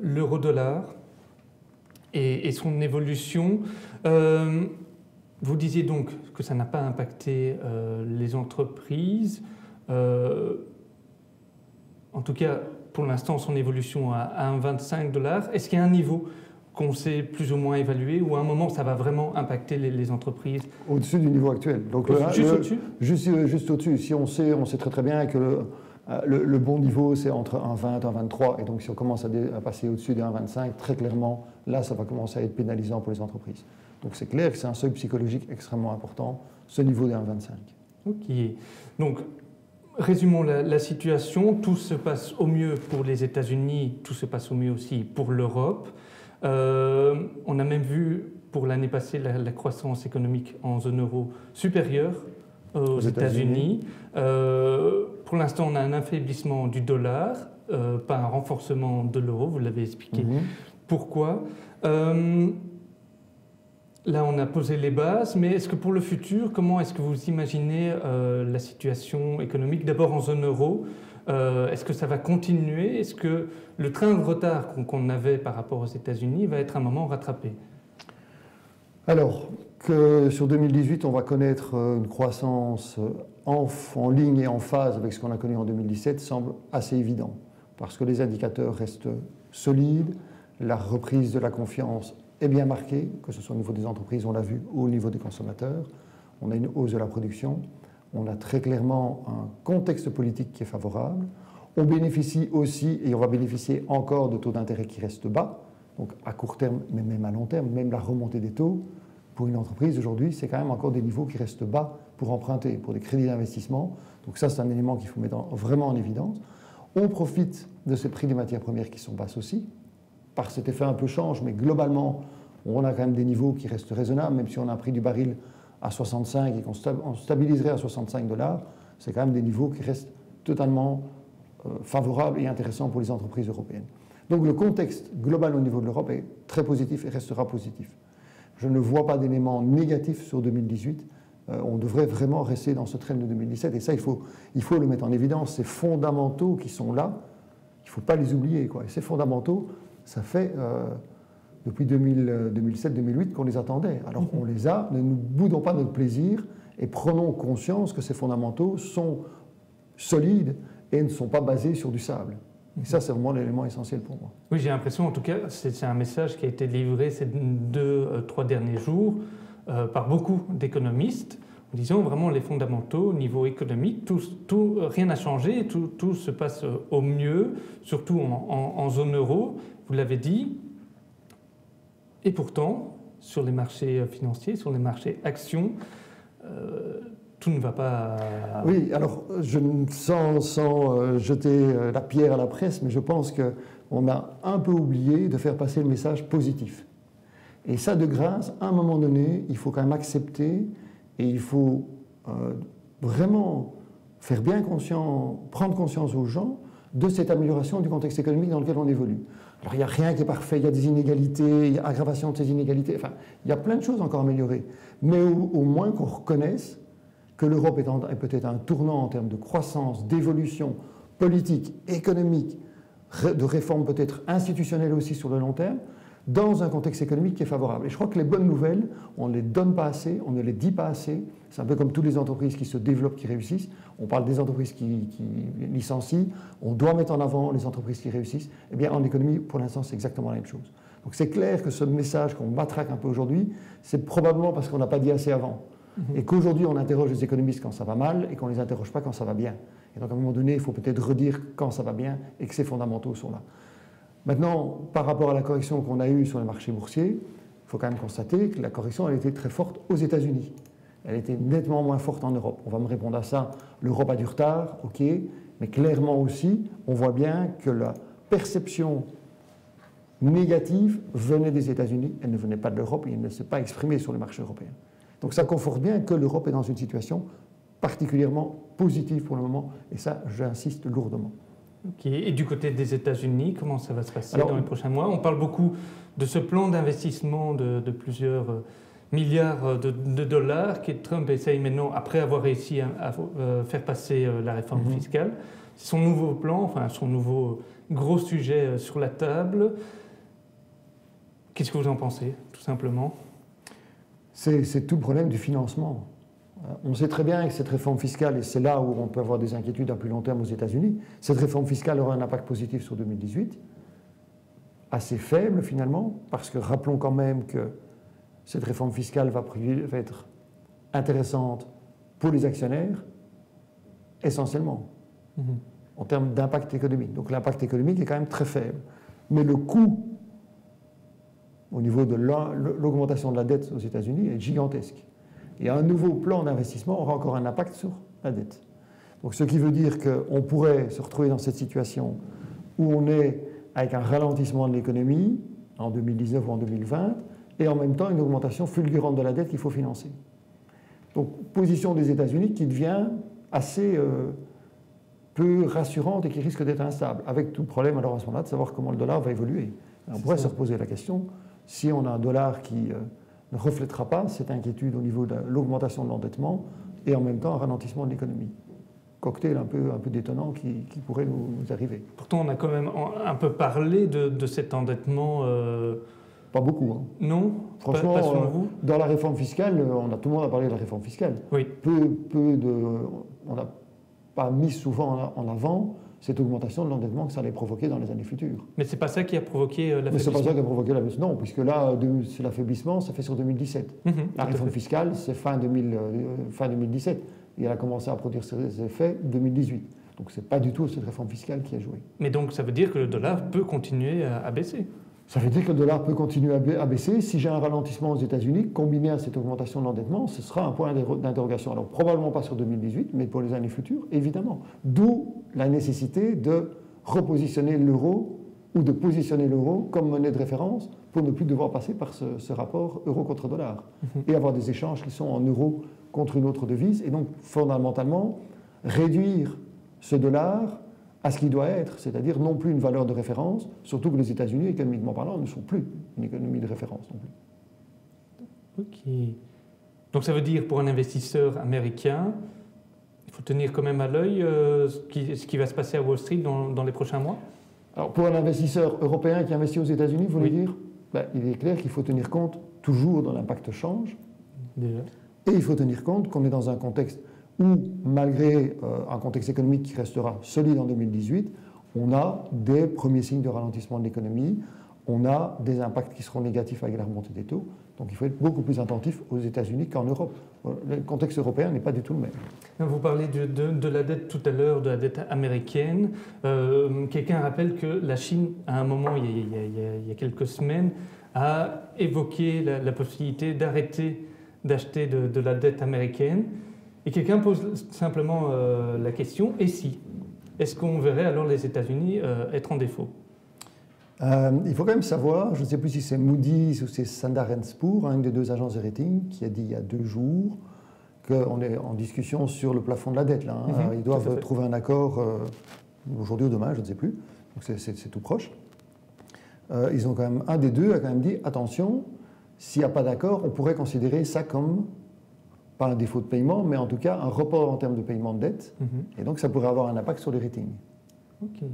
l'euro-dollar et son évolution, vous disiez donc que ça n'a pas impacté les entreprises. En tout cas, pour l'instant, son évolution à 1,25 $. Est-ce qu'il y a un niveau qu'on sait plus ou moins évaluer ou à un moment ça va vraiment impacter les entreprises? Au-dessus du niveau actuel. Donc, juste au-dessus? Juste au-dessus. Si on sait très très bien que le bon niveau, c'est entre 1,20 et 1,23. Et donc, si on commence à passer au-dessus des 1,25, très clairement, là, ça va commencer à être pénalisant pour les entreprises. Donc, c'est clair que c'est un seuil psychologique extrêmement important, ce niveau des 1,25. Ok. Donc, résumons la situation. Tout se passe au mieux pour les États-Unis, tout se passe au mieux aussi pour l'Europe. On a même vu pour l'année passée la croissance économique en zone euro supérieure aux États-Unis. Pour l'instant, on a un affaiblissement du dollar, pas un renforcement de l'euro, vous l'avez expliqué. Pourquoi? Là, on a posé les bases, mais est-ce que pour le futur, comment est-ce que vous imaginez la situation économique, d'abord en zone euro? Est-ce que ça va continuer? Est-ce que le train de retard qu'on avait par rapport aux États-Unis va être un moment rattrapé? Alors, que sur 2018, on va connaître une croissance en ligne et en phase avec ce qu'on a connu en 2017 semble assez évident, parce que les indicateurs restent solides, la reprise de la confiance est bien marquée, que ce soit au niveau des entreprises, on l'a vu, ou au niveau des consommateurs. On a une hausse de la production, on a très clairement un contexte politique qui est favorable. On bénéficie aussi, et on va bénéficier encore, de taux d'intérêt qui restent bas, donc à court terme, mais même à long terme, même la remontée des taux. Pour une entreprise aujourd'hui, c'est quand même encore des niveaux qui restent bas pour emprunter, pour des crédits d'investissement. Donc ça, c'est un élément qu'il faut mettre vraiment en évidence. On profite de ces prix des matières premières qui sont basses aussi, par cet effet un peu change, mais globalement, on a quand même des niveaux qui restent raisonnables, même si on a un prix du baril à 65 et qu'on stabiliserait à 65 $, c'est quand même des niveaux qui restent totalement favorables et intéressants pour les entreprises européennes. Donc le contexte global au niveau de l'Europe est très positif et restera positif. Je ne vois pas d'éléments négatifs sur 2018. On devrait vraiment rester dans ce trend de 2017. Et ça, il faut le mettre en évidence. Ces fondamentaux qui sont là, il ne faut pas les oublier, quoi. Et ces fondamentaux, ça fait depuis 2007-2008 qu'on les attendait. Alors on les a, ne nous boudons pas notre plaisir et prenons conscience que ces fondamentaux sont solides et ne sont pas basés sur du sable. Et ça, c'est vraiment l'élément essentiel pour moi. Oui, j'ai l'impression, en tout cas, c'est un message qui a été livré ces 2-3 derniers jours par beaucoup d'économistes, en disant vraiment les fondamentaux au niveau économique, rien n'a changé, tout se passe au mieux, surtout en zone euro, vous l'avez dit. Et pourtant, sur les marchés financiers, sur les marchés actions, tout ne va pas... Oui, alors, sans jeter la pierre à la presse, mais je pense qu'on a un peu oublié de faire passer le message positif. Et ça, de grâce, à un moment donné, il faut quand même accepter et il faut vraiment faire bien prendre conscience aux gens de cette amélioration du contexte économique dans lequel on évolue. Alors, il n'y a rien qui est parfait, il y a des inégalités, il y a aggravation de ces inégalités, enfin, il y a plein de choses encore à améliorer. Mais au moins qu'on reconnaisse que l'Europe est peut-être un tournant en termes de croissance, d'évolution politique, économique, de réforme peut-être institutionnelle aussi sur le long terme, dans un contexte économique qui est favorable. Et je crois que les bonnes nouvelles, on ne les donne pas assez, on ne les dit pas assez. C'est un peu comme toutes les entreprises qui se développent, qui réussissent. On parle des entreprises qui licencient, on doit mettre en avant les entreprises qui réussissent. Eh bien, en économie, pour l'instant, c'est exactement la même chose. Donc c'est clair que ce message qu'on matraque un peu aujourd'hui, c'est probablement parce qu'on n'a pas dit assez avant. Et qu'aujourd'hui, on interroge les économistes quand ça va mal et qu'on ne les interroge pas quand ça va bien. Et donc, à un moment donné, il faut peut-être redire quand ça va bien et que ces fondamentaux sont là. Maintenant, par rapport à la correction qu'on a eue sur les marchés boursiers, il faut quand même constater que la correction a été très forte aux États-Unis. elle était nettement moins forte en Europe. On va me répondre à ça, l'Europe a du retard, ok, mais clairement aussi, on voit bien que la perception négative venait des États-Unis, elle ne venait pas de l'Europe et elle ne s'est pas exprimée sur le marché européen. Donc ça conforte bien que l'Europe est dans une situation particulièrement positive pour le moment, et ça, j'insiste lourdement. Ok. Et du côté des États-Unis, comment ça va se passer dans les prochains mois? On parle beaucoup de ce plan d'investissement de plusieurs milliards de dollars que Trump essaye maintenant, après avoir réussi à faire passer la réforme fiscale. C'est son nouveau plan, enfin son nouveau gros sujet sur la table. Qu'est-ce que vous en pensez, tout simplement? C'est tout le problème du financement. On sait très bien que cette réforme fiscale, et c'est là où on peut avoir des inquiétudes à plus long terme aux États-Unis, cette réforme fiscale aura un impact positif sur 2018, assez faible finalement, parce que rappelons quand même que cette réforme fiscale va être intéressante pour les actionnaires, essentiellement, en termes d'impact économique. Donc l'impact économique est quand même très faible. Mais le coût au niveau de l'augmentation de la dette aux États-Unis est gigantesque. Et un nouveau plan d'investissement aura encore un impact sur la dette. Donc ce qui veut dire qu'on pourrait se retrouver dans cette situation où on est avec un ralentissement de l'économie en 2019 ou en 2020, et en même temps une augmentation fulgurante de la dette qu'il faut financer. Donc position des États-Unis qui devient assez peu rassurante et qui risque d'être instable, avec tout le problème alors à ce moment-là de savoir comment le dollar va évoluer. Alors, on pourrait se reposer la question, si on a un dollar qui ne reflètera pas cette inquiétude au niveau de l'augmentation de l'endettement et en même temps un ralentissement de l'économie. Cocktail un peu détonnant qui pourrait nous arriver. Pourtant, on a quand même un peu parlé de cet endettement. Pas beaucoup. Hein. Non, franchement, pas selon vous. Dans la réforme fiscale, tout le monde a parlé de la réforme fiscale. Oui. On n'a pas mis souvent en avant cette augmentation de l'endettement que ça allait provoquer dans les années futures. Mais c'est pas ça qui a provoqué l'affaiblissement. Mais c'est pas ça qui a provoqué l'affaiblissement. Non, puisque là, c'est l'affaiblissement, ça fait sur 2017. La réforme fiscale, c'est fin 2017. Et elle a commencé à produire ses effets 2018. Donc c'est pas du tout cette réforme fiscale qui a joué. Mais donc ça veut dire que le dollar peut continuer à baisser. Ça veut dire que le dollar peut continuer à baisser. Si j'ai un ralentissement aux États-Unis, combiné à cette augmentation de l'endettement, ce sera un point d'interrogation. Alors probablement pas sur 2018, mais pour les années futures, évidemment. D'où la nécessité de repositionner l'euro ou de positionner l'euro comme monnaie de référence pour ne plus devoir passer par ce rapport euro contre dollar et avoir des échanges qui sont en euros contre une autre devise et donc fondamentalement réduire ce dollar à ce qu'il doit être, c'est-à-dire non plus une valeur de référence, surtout que les États-Unis, économiquement parlant, ne sont plus une économie de référence non plus. Ok. Donc ça veut dire pour un investisseur américain, il faut tenir quand même à l'œil ce qui va se passer à Wall Street dans les prochains mois? Alors pour un investisseur européen qui investit aux États-Unis, vous voulez dire il est clair qu'il faut tenir compte toujours de l'impact change. Déjà. Et il faut tenir compte qu'on est dans un contexte où, malgré un contexte économique qui restera solide en 2018, on a des premiers signes de ralentissement de l'économie, on a des impacts qui seront négatifs avec la remontée des taux. Donc il faut être beaucoup plus attentif aux États-Unis qu'en Europe. Le contexte européen n'est pas du tout le même. Vous parlez de la dette tout à l'heure, de la dette américaine. Quelqu'un rappelle que la Chine, à un moment, il y a quelques semaines, a évoqué la possibilité d'arrêter d'acheter de la dette américaine. Et quelqu'un pose simplement la question, et si? Est-ce qu'on verrait alors les États-Unis être en défaut? Il faut quand même savoir, je ne sais plus si c'est Moody's ou c'est Standard & Poor's, une des deux agences de rating, qui a dit il y a 2 jours qu'on est en discussion sur le plafond de la dette. Là, hein. Ils doivent trouver un accord aujourd'hui ou demain, je ne sais plus, donc c'est tout proche. Ils ont quand même, un des deux a quand même dit, attention, s'il n'y a pas d'accord, on pourrait considérer ça comme, pas un défaut de paiement, mais en tout cas un report en termes de paiement de dette, et donc ça pourrait avoir un impact sur les ratings. Okay.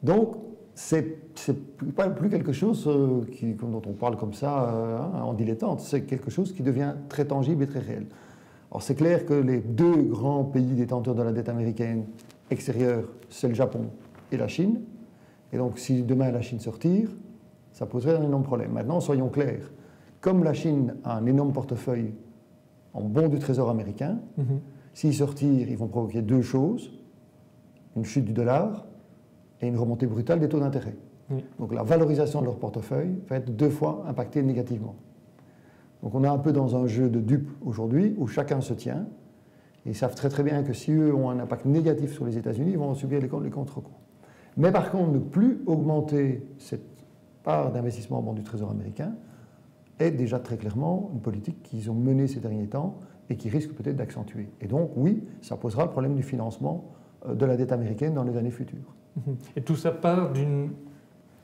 Donc, c'est pas plus quelque chose dont on parle comme ça en dilettante, c'est quelque chose qui devient très tangible et très réel. Alors c'est clair que les 2 grands pays détenteurs de la dette américaine extérieure, c'est le Japon et la Chine, et donc si demain la Chine se retire, ça poserait un énorme problème. Maintenant, soyons clairs, comme la Chine a un énorme portefeuille en bons du Trésor américain, s'ils se retirent, ils vont provoquer 2 choses, une chute du dollar et une remontée brutale des taux d'intérêt. Donc la valorisation de leur portefeuille va être 2 fois impactée négativement. Donc on est un peu dans un jeu de dupes aujourd'hui où chacun se tient. Et ils savent très très bien que si eux ont un impact négatif sur les États-Unis, ils vont subir les contre-coups. Mais par contre, ne plus augmenter cette part d'investissement en bons du Trésor américain est déjà très clairement une politique qu'ils ont menée ces derniers temps et qui risque peut-être d'accentuer. Et donc, oui, ça posera le problème du financement de la dette américaine dans les années futures. Et tout ça part d'une,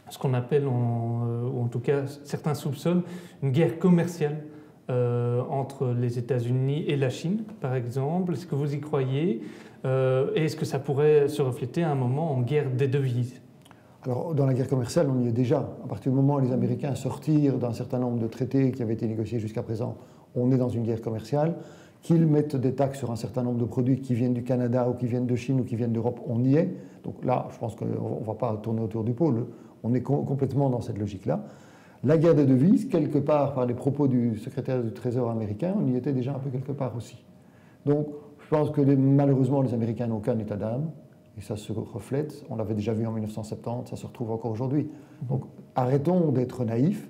ce qu'on appelle, ou en tout cas certains soupçonnent, une guerre commerciale entre les États-Unis et la Chine, par exemple. Est-ce que vous y croyez? Et est-ce que ça pourrait se refléter à un moment en guerre des devises? Alors, dans la guerre commerciale, on y est déjà. À partir du moment où les Américains sortirent d'un certain nombre de traités qui avaient été négociés jusqu'à présent, on est dans une guerre commerciale. Qu'ils mettent des taxes sur un certain nombre de produits qui viennent du Canada ou qui viennent de Chine ou qui viennent d'Europe, on y est. Donc là, je pense qu'on ne va pas tourner autour du pot. On est complètement dans cette logique-là. La guerre des devises, quelque part, par les propos du secrétaire du Trésor américain, on y était déjà un peu quelque part aussi. Donc, je pense que malheureusement, les Américains n'ont aucun état d'âme. Et ça se reflète, on l'avait déjà vu en 1970, ça se retrouve encore aujourd'hui. Donc arrêtons d'être naïfs,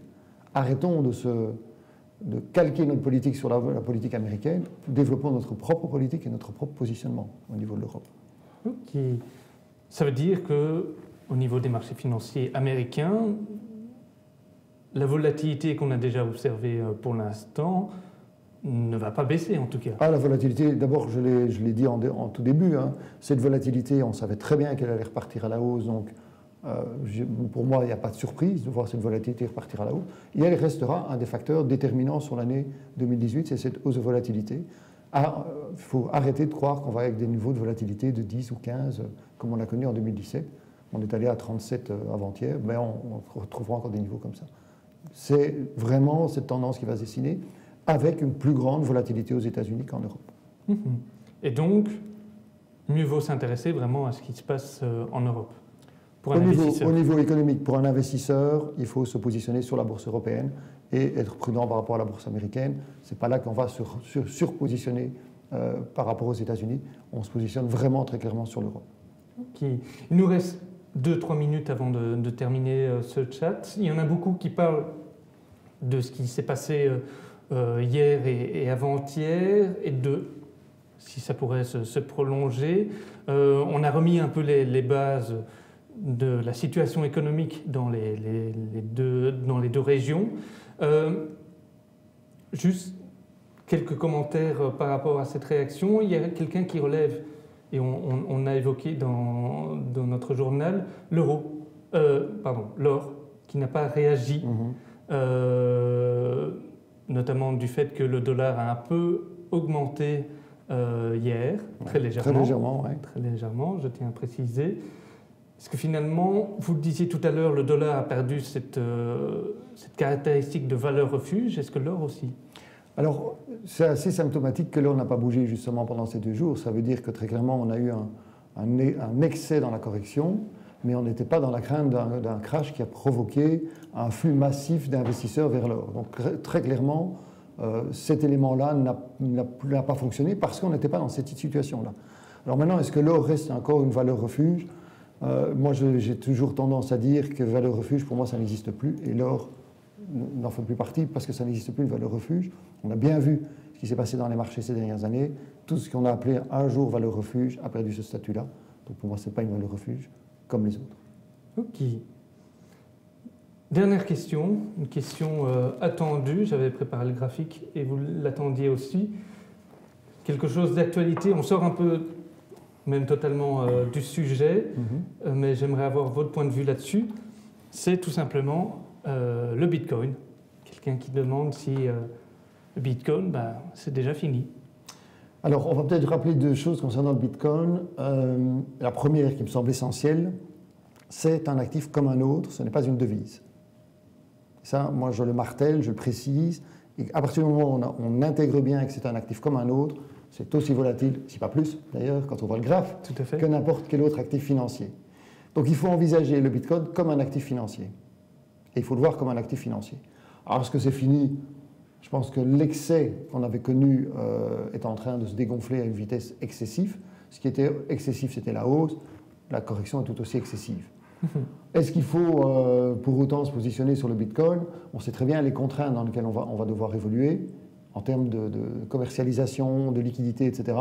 arrêtons de calquer notre politique sur la politique américaine, développons notre propre politique et notre propre positionnement au niveau de l'Europe. Ok. Ça veut dire qu'au niveau des marchés financiers américains, la volatilité qu'on a déjà observée pour l'instant ne va pas baisser en tout cas. Ah, la volatilité, d'abord je l'ai dit en tout début, hein, cette volatilité, on savait très bien qu'elle allait repartir à la hausse, donc pour moi il n'y a pas de surprise de voir cette volatilité repartir à la hausse, et elle restera un des facteurs déterminants sur l'année 2018, c'est cette hausse de volatilité. Il faut arrêter de croire qu'on va avec des niveaux de volatilité de 10 ou 15 comme on l'a connu en 2017. On est allé à 37 avant-hier, mais on retrouvera encore des niveaux comme ça. C'est vraiment cette tendance qui va se dessiner, avec une plus grande volatilité aux États-Unis qu'en Europe. Et donc, mieux vaut s'intéresser vraiment à ce qui se passe en Europe pour un investisseur. Au niveau économique, pour un investisseur, il faut se positionner sur la bourse européenne et être prudent par rapport à la bourse américaine. Ce n'est pas là qu'on va se surpositionner par rapport aux États-Unis. On se positionne vraiment très clairement sur l'Europe. Okay. Il nous reste 2-3 minutes avant de terminer ce chat. Il y en a beaucoup qui parlent de ce qui s'est passé hier et avant-hier, et si ça pourrait se prolonger. On a remis un peu les bases de la situation économique dans les deux régions. Juste quelques commentaires par rapport à cette réaction. Il y a quelqu'un qui relève, et on a évoqué dans notre journal, l'or, qui n'a pas réagi. Notamment du fait que le dollar a un peu augmenté hier, très légèrement. Très légèrement, oui. Très légèrement, je tiens à préciser. Est-ce que finalement, vous le disiez tout à l'heure, le dollar a perdu cette caractéristique de valeur refuge, est-ce que l'or aussi? Alors, c'est assez symptomatique que l'or n'a pas bougé justement pendant ces 2 jours. Ça veut dire que très clairement, on a eu un excès dans la correction, mais on n'était pas dans la crainte d'un crash qui a provoqué un flux massif d'investisseurs vers l'or. Donc très clairement, cet élément-là n'a pas fonctionné parce qu'on n'était pas dans cette situation-là. Alors maintenant, est-ce que l'or reste encore une valeur refuge? Moi, j'ai toujours tendance à dire que valeur refuge, pour moi, ça n'existe plus, et l'or n'en fait plus partie parce que ça n'existe plus une valeur refuge. On a bien vu ce qui s'est passé dans les marchés ces dernières années. Tout ce qu'on a appelé un jour valeur refuge a perdu ce statut-là. Donc pour moi, ce n'est pas une valeur refuge comme les autres. Ok. Dernière question, une question attendue. J'avais préparé le graphique et vous l'attendiez aussi. Quelque chose d'actualité. On sort un peu, même totalement du sujet, mais j'aimerais avoir votre point de vue là-dessus. C'est tout simplement le Bitcoin. Quelqu'un qui demande si le Bitcoin, c'est déjà fini. Alors, on va peut-être rappeler 2 choses concernant le Bitcoin. La première, qui me semble essentielle, c'est un actif comme un autre, ce n'est pas une devise. Ça, moi, je le martèle, je le précise. Et à partir du moment où on intègre bien que c'est un actif comme un autre, c'est aussi volatile, si pas plus, d'ailleurs, quand on voit le graphe, que n'importe quel autre actif financier. Donc, il faut envisager le Bitcoin comme un actif financier. Et il faut le voir comme un actif financier. Alors, est-ce que c'est fini? Je pense que l'excès qu'on avait connu est en train de se dégonfler à une vitesse excessive. Ce qui était excessif, c'était la hausse. La correction est tout aussi excessive. Est-ce qu'il faut pour autant se positionner sur le Bitcoin? On sait très bien les contraintes dans lesquelles on va devoir évoluer en termes de commercialisation, de liquidité, etc.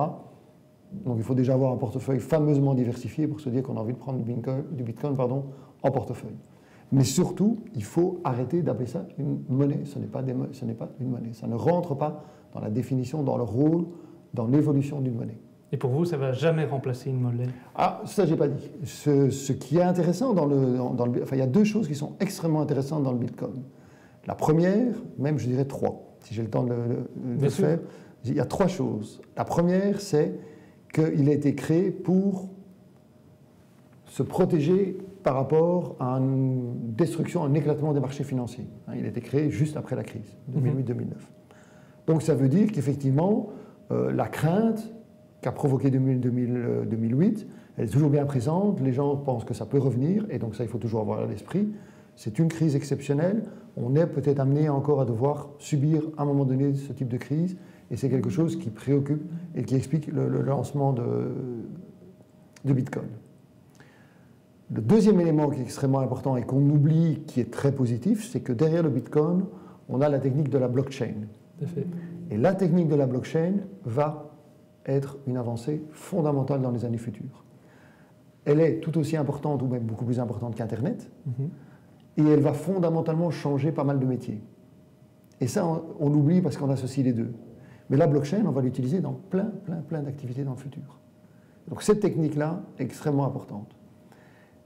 Donc il faut déjà avoir un portefeuille fameusement diversifié pour se dire qu'on a envie de prendre du Bitcoin en portefeuille. Mais surtout, il faut arrêter d'appeler ça une monnaie. Ce n'est pas une monnaie. Ça ne rentre pas dans la définition, dans le rôle, dans l'évolution d'une monnaie. Et pour vous, ça ne va jamais remplacer une monnaie? Ah, ça, je n'ai pas dit. Ce qui est intéressant enfin, il y a deux choses qui sont extrêmement intéressantes dans le Bitcoin. La première, même je dirais trois, si j'ai le temps de le faire. Il y a trois choses. La première, c'est qu'il a été créé pour se protéger par rapport à une destruction, un éclatement des marchés financiers. Il a été créé juste après la crise, 2008-2009. Donc ça veut dire qu'effectivement, la crainte qu'a provoqué 2008, elle est toujours bien présente, les gens pensent que ça peut revenir, et donc ça, il faut toujours avoir à l'esprit. C'est une crise exceptionnelle, on est peut-être amené encore à devoir subir à un moment donné ce type de crise, et c'est quelque chose qui préoccupe et qui explique le lancement de Bitcoin. Le deuxième élément qui est extrêmement important et qu'on oublie, qui est très positif, c'est que derrière le Bitcoin, on a la technique de la blockchain. Et la technique de la blockchain va être une avancée fondamentale dans les années futures. Elle est tout aussi importante ou même beaucoup plus importante qu'Internet, et elle va fondamentalement changer pas mal de métiers. Et ça, on l'oublie parce qu'on associe les deux. Mais la blockchain, on va l'utiliser dans plein d'activités dans le futur. Donc cette technique-là est extrêmement importante.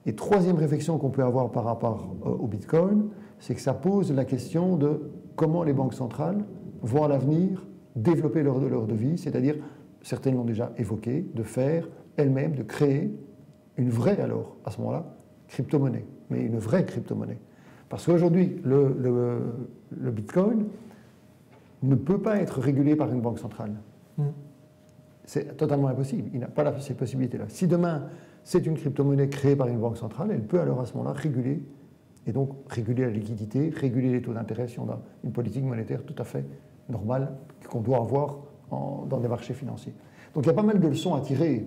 Et troisième réflexion qu'on peut avoir par rapport au Bitcoin, c'est que ça pose la question de comment les banques centrales vont à l'avenir développer leur devise, c'est-à-dire, certaines l'ont déjà évoqué, de faire elles-mêmes, de créer une vraie, alors, à ce moment-là, crypto-monnaie, mais une vraie crypto-monnaie. Parce qu'aujourd'hui, le Bitcoin ne peut pas être régulé par une banque centrale. C'est totalement impossible, il n'a pas ces possibilités-là. Si demain, c'est une crypto-monnaie créée par une banque centrale, elle peut alors à ce moment-là réguler, et donc réguler la liquidité, réguler les taux d'intérêt si on a une politique monétaire tout à fait normale qu'on doit avoir dans des marchés financiers. Donc il y a pas mal de leçons à tirer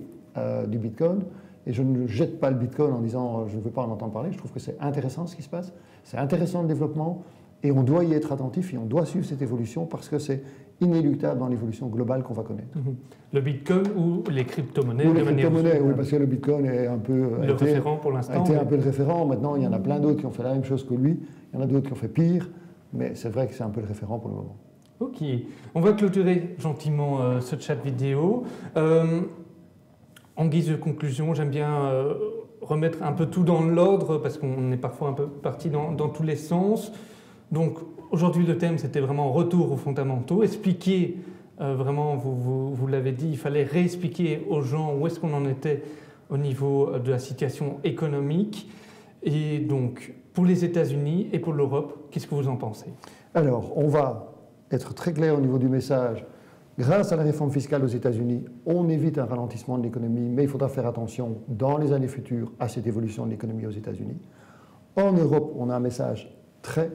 du Bitcoin, et je ne jette pas le Bitcoin en disant je ne veux pas en entendre parler, je trouve que c'est intéressant ce qui se passe, c'est intéressant le développement, et on doit y être attentif et on doit suivre cette évolution parce que c'est inéluctable dans l'évolution globale qu'on va connaître. Le Bitcoin ou les crypto-monnaies? Ou les crypto-monnaies, oui, parce que le Bitcoin est un peu le référent pour l'instant. A été un peu le référent. Maintenant, il y en a plein d'autres qui ont fait la même chose que lui. Il y en a d'autres qui ont fait pire, mais c'est vrai que c'est un peu le référent pour le moment. Ok, on va clôturer gentiment ce chat vidéo. En guise de conclusion, j'aime bien remettre un peu tout dans l'ordre parce qu'on est parfois un peu parti dans tous les sens. Donc aujourd'hui le thème c'était vraiment retour aux fondamentaux, expliquer vraiment, vous l'avez dit, il fallait réexpliquer aux gens où est-ce qu'on en était au niveau de la situation économique. Et donc pour les États-Unis et pour l'Europe, qu'est-ce que vous en pensez? Alors on va être très clair au niveau du message. Grâce à la réforme fiscale aux États-Unis, on évite un ralentissement de l'économie, mais il faudra faire attention dans les années futures à cette évolution de l'économie aux États-Unis. En Europe, on a un message très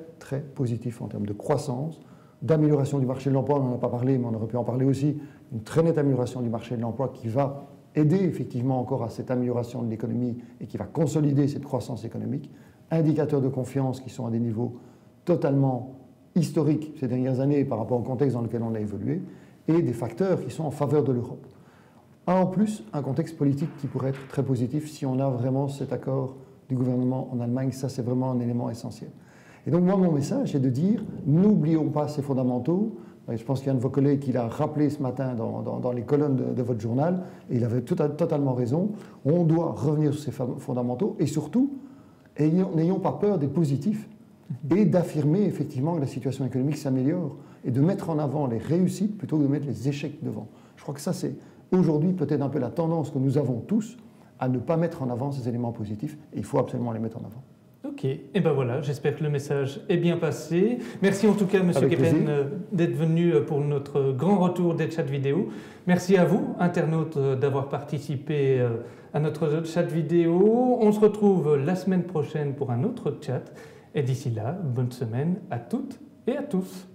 positif en termes de croissance, d'amélioration du marché de l'emploi, on n'en a pas parlé, mais on aurait pu en parler aussi, une très nette amélioration du marché de l'emploi qui va aider effectivement encore à cette amélioration de l'économie et qui va consolider cette croissance économique, indicateurs de confiance qui sont à des niveaux totalement historiques ces dernières années par rapport au contexte dans lequel on a évolué, et des facteurs qui sont en faveur de l'Europe. En plus, un contexte politique qui pourrait être très positif si on a vraiment cet accord du gouvernement en Allemagne, ça c'est vraiment un élément essentiel. Et donc moi, mon message est de dire, n'oublions pas ces fondamentaux. Je pense qu'il y a un de vos collègues qui l'a rappelé ce matin dans les colonnes de votre journal, et il avait totalement raison. On doit revenir sur ces fondamentaux, et surtout, n'ayons pas peur des positifs, et d'affirmer effectivement que la situation économique s'améliore, et de mettre en avant les réussites plutôt que de mettre les échecs devant. Je crois que ça, c'est aujourd'hui peut-être un peu la tendance que nous avons tous à ne pas mettre en avant ces éléments positifs, et il faut absolument les mettre en avant. Ok, et ben voilà, j'espère que le message est bien passé. Merci en tout cas, Monsieur Keppen, d'être venu pour notre grand retour des chats vidéo. Merci à vous, internautes, d'avoir participé à notre chat vidéo. On se retrouve la semaine prochaine pour un autre chat. Et d'ici là, bonne semaine à toutes et à tous.